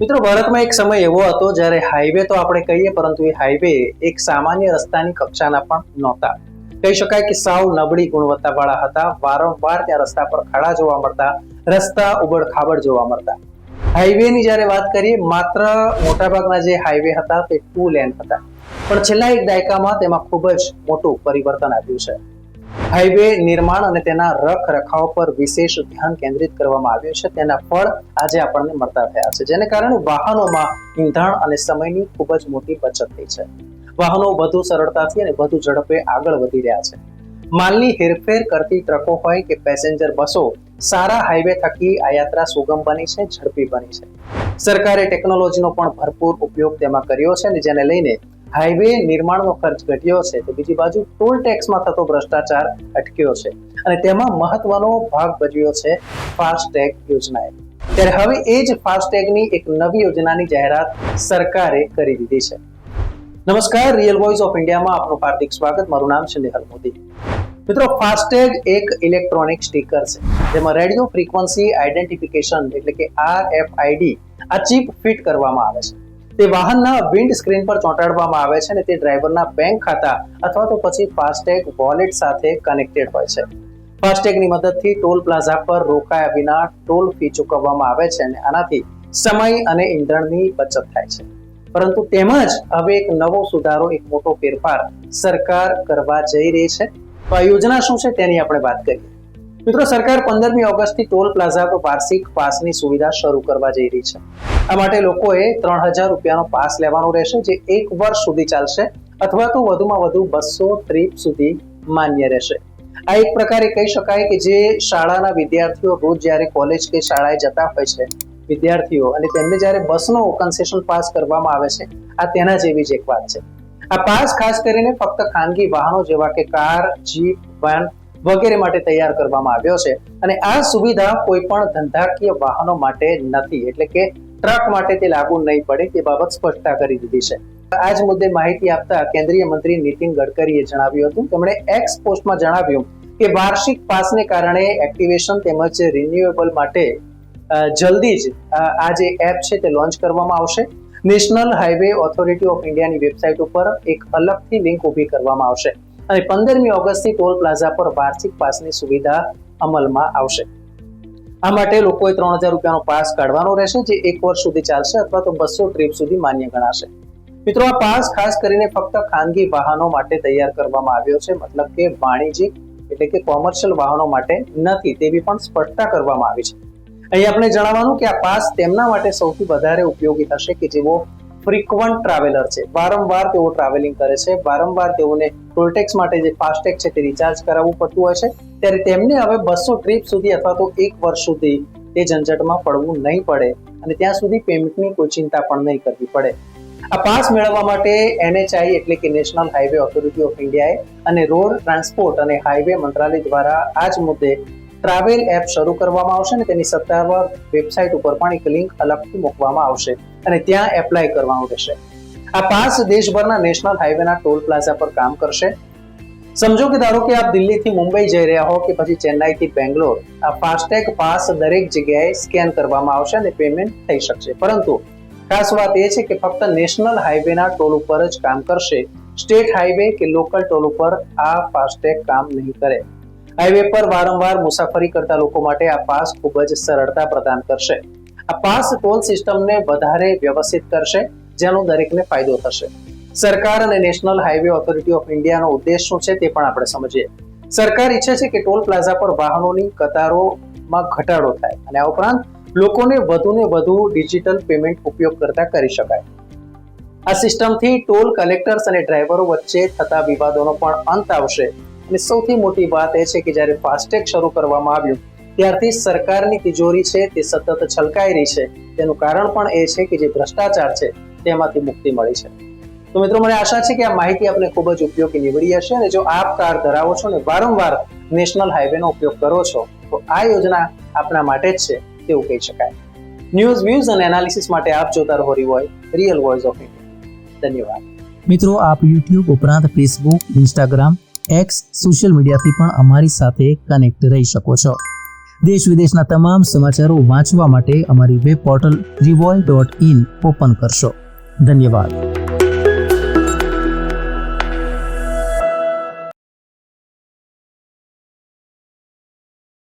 મિત્રો, ભારતમાં એક સમય એવો હતો જ્યારે હાઈવે તો આપણે કહીએ, પરંતુ એ હાઈવે એક સામાન્ય રસ્તાની કક્ષાના પણ નહોતા. કહી શકાય કે સાવ નબળી ગુણવત્તાવાળા હતા. વારંવાર ત્યાં રસ્તા પર ખાડા જોવા મળતા, રસ્તા ઉબડ-ખાબડ જોવા મળતા. હાઈવેની જ્યારે વાત કરીએ, માત્ર મોટાભાગના જે હાઈવે હતા તે 2 લેન હતા, પણ છેલ્લા એક દાયકામાં તેમાં ખૂબ જ મોટું પરિવર્તન આવ્યું છે. હાઈવે નિર્માણ અને તેના રખરખાવ પર વિશેષ ધ્યાન કેન્દ્રિત કરવામાં આવ્યું છે. તેના ફળ આજે આપણને મળતા થયા છે, જેને કારણે વાહનોમાં ઈંધણ અને સમયની ખૂબ જ મોટી બચત થઈ છે. વાહનો વધુ સરળતાથી અને વધુ ઝડપે આગળ વધી રહ્યા છે. માલની હેરફેર કરતી ટ્રકો હોય કે પેસેન્જર બસો, સારા હાઈવે થકી આ યાત્રા સુગમ બની છે, ઝડપી બની છે. સરકારે ટેકનોલોજીનો પણ ભરપૂર ઉપયોગ તેમાં કર્યો છે, અને જેને લઈને હાઈવે નિર્માણનો ખર્ચ ઘટ્યો છે, તો બીજી બાજુ ટોલ ટેક્સમાં થતો ભ્રષ્ટાચાર અટક્યો છે, અને તેમાં મહત્વનો ભાગ ભજવ્યો છે ફાસ્ટેગ યોજનાએ. ત્યારે હવે એ જ ફાસ્ટેગની એક નવી યોજનાની જાહેરાત સરકારે કરી દીધી છે. નમસ્કાર, રિયલ વોઇસ ઓફ ઇન્ડિયામાં આપનું હાર્દિક સ્વાગત. મારું નામ છે નેહલ મોદી. મિત્રો, ફાસ્ટેગ એક ઇલેક્ટ્રોનિક સ્ટીકર છે, જેમાં રેડિયો ફ્રીક્વન્સી આઈડેન્ટિફિકેશન એટલે કે RFID આ ચિપ ફિટ કરવામાં આવે છે. તે વાહનના વિન્ડ સ્ક્રીન પર ચોંટાડવામાં આવે છે, અને તે ડ્રાઈવરના બેંક ખાતા અથવા તો પછી ફાસ્ટેગ વોલેટ સાથે કનેક્ટેડ હોય છે. ફાસ્ટેગની મદદથી ટોલ પ્લાઝા પર રોકાયા વિના ટોલ ફી ચૂકવવામાં આવે છે, અને આનાથી સમય અને ઈંધણની બચત થાય છે. પરંતુ તેમાં જ હવે એક નવો સુધારો, એક મોટો ફેરફાર સરકાર કરવા જઈ રહી છે. તો આ યોજના શું છે તેની આપણે વાત કરીએ. મિત્રો, સરકાર 15મી ઓગસ્ટથી ટોલ પ્લાઝા પર વાર્ષિક પાસની સુવિધા શરૂ કરવા જઈ રહી છે. આ માટે લોકોએ 3000 રૂપિયાનો પાસ લેવાનો રહેશે, જે 1 વર્ષ સુધી ચાલશે, અથવા તો વધુમાં વધુ 200 ટ્રીપ સુધી માન્ય રહેશે. આ એક પ્રકારે કહી શકાય કે જે શાળાના વિદ્યાર્થીઓ રોજ જ્યારે કોલેજ કે શાળાએ જતા હોય છે વિદ્યાર્થીઓ, અને તેમને જ્યારે બસનો કન્સેશન પાસ કરવામાં આવે છે, આ તેના જેવી જ એક વાત છે. આ પાસ ખાસ કરીને ફક્ત ખાનગી વાહનો જેવા કે કાર, જીપ, વાન વગેરે માટે તૈયાર કરવામાં આવ્યો છે, અને આ સુવિધા કોઈ પણ ધંધાકીય વાહનો માટે નથી, એટલે કે ટ્રક માટે તે લાગુ નહીં પડે, તે બાબત સ્પષ્ટતા કરી દીધી છે. આ જ મુદ્દે માહિતી આપતા કેન્દ્રીય મંત્રી નીતિન ગડકરીએ જણાવ્યું હતું. તેમણે એક્સ પોસ્ટમાં જણાવ્યું કે વાર્ષિક પાસને કારણે એક્ટિવેશન તેમજ રિન્યુએબલ માટે જલ્દી જ આ જે એપ છે તે લોન્ચ કરવામાં આવશે. નેશનલ હાઈવે ઓથોરિટી ઓફ ઇન્ડિયાની વેબસાઇટ ઉપર એક અલગથી લિંક ઊભી કરવામાં આવશે, અને 15મી ઓગસ્ટથી ટોલ પ્લાઝા પર વાર્ષિક પાસની સુવિધા અમલમાં આવશે. આ માટે લોકોએ 3000 રૂપિયાનો પાસ કાઢવાનો રહેશે, જે 1 વર્ષ સુધી ચાલશે, અથવા તો 200 ટ્રીપ સુધી માન્ય ગણાશે. મિત્રો, આ પાસ ખાસ કરીને ફક્ત ખાનગી વાહનો માટે તૈયાર કરવામાં આવ્યો છે, મતલબ કે વાણિજ્યિક એટલે કે કોમર્શિયલ વાહનો માટે નથી, તેવી પણ સ્પષ્ટતા કરવામાં આવી છે. અહીં આપણે જણાવવાનું કે આ પાસ તેમના માટે સૌથી વધારે ઉપયોગી થશે કે જેઓ ફ્રીક્વન્ટ ટ્રાવેલર છે, વારંવાર તેઓ ટ્રાવેલિંગ કરે છે, વારંવાર તેઓને ટોલટેક્સ માટે જે ફાસ્ટેગ છે તે રિચાર્જ કરાવવું પડતું હોય છે, ત્યારે તેમને હવે 200 ટ્રીપ સુધી અથવા તો 1 વર્ષ સુધી તે ઝંઝટમાં પડવું નહીં પડે, અને ત્યાં સુધી પેમેન્ટની કોઈ ચિંતા પણ નહીં કરવી પડે. આ પાસ મેળવવા માટે NHI એટલે કે નેશનલ હાઈવે ઓથોરિટી ઓફ ઇન્ડિયાએ અને રોડ ટ્રાન્સપોર્ટ અને હાઈવે મંત્રાલય દ્વારા આ જ મુદ્દે ટ્રાવેલ એપ શરૂ કરવામાં આવશે, અને તેની સત્તાવાર વેબસાઇટ ઉપર પણ એક લિંક અલગથી મૂકવામાં આવશે, અને ત્યાં એપ્લાય કરવાનું રહેશે. આ પાસ દેશભરના નેશનલ હાઈવેના ટોલ પ્લાઝા પર કામ કરશે. સમજો કે ધારો કે આપ દિલ્હીથી મુંબઈ જઈ રહ્યા હો કે પછી ચેન્નાઈથી બેંગ્લોર, આ ફાસ્ટેગ પાસ દરેક જગ્યાએ સ્કેન કરવામાં આવશે અને પેમેન્ટ થઈ શકશે. પરંતુ ખાસ વાત એ છે કે ફક્ત નેશનલ હાઈવેના ટોલ ઉપર જ કામ કરશે. સ્ટેટ હાઈવે કે લોકલ ટોલ ઉપર આ ફાસ્ટેગ કામ નહીં કરે. હાઈવે પર વારંવાર મુસાફરી કરતા લોકો માટે આ પાસ ખૂબ જ સરળતા પ્રદાન કરશે. આ પાસ ટોલ સિસ્ટમને વધારે વ્યવસ્થિત કરશે, જેનો દરેકને ફાયદો થશે. સરકાર અને નેશનલ હાઈવે ઓથોરિટી ઓફ ઇન્ડિયાનો ઉદ્દેશ શું છે તે પણ આપણે સમજીએ. સરકાર ઈચ્છે છે કે ટોલ પ્લાઝા પર વાહનોની કતારોમાં ઘટાડો થાય, અને આ ઉપરાંત લોકોને વધુને વધુ ડિજિટલ પેમેન્ટ ઉપયોગ કરતા કરી શકાય. આ સિસ્ટમથી ટોલ કલેક્ટર્સ અને ડ્રાઈવરો વચ્ચે થતા વિવાદોનો પણ અંત આવશે. અને સૌથી મોટી વાત એ છે કે જ્યારે ફાસ્ટેગ શરૂ કરવામાં આવ્યું ત્યારથી સરકારની તિજોરી છે તે સતત છલકાઈ રહી છે. તેનું કારણ પણ એ છે કે જે ભ્રષ્ટાચાર છે તેમાંથી મુક્તિ મળી છે. તો મિત્રો, મને આશા છે કે આ માહિતી આપને ખૂબ જ ઉપયોગી નીવડી હશે, અને જો આપ કાર ધરાવો છો અને વારંવાર નેશનલ હાઈવેનો ઉપયોગ કરો છો, તો આ યોજના આપના માટે જ છે તેવું કહી શકાય. ન્યૂઝ, વ્યૂઝ અને એનાલિસિસ માટે આપ જોતા રહો રિયલ વોઇસ ઓફ ઇન્ડિયા. ધન્યવાદ. મિત્રો, આપ YouTube ઉપરાંત Facebook, Instagram, X સોશિયલ મીડિયાથી પણ અમારી સાથે કનેક્ટ રહી શકો છો. દેશ વિદેશના તમામ સમાચારો વાંચવા માટે અમારી વેબ પોર્ટલ revolt.in ઓપન કરશો. ધન્યવાદ.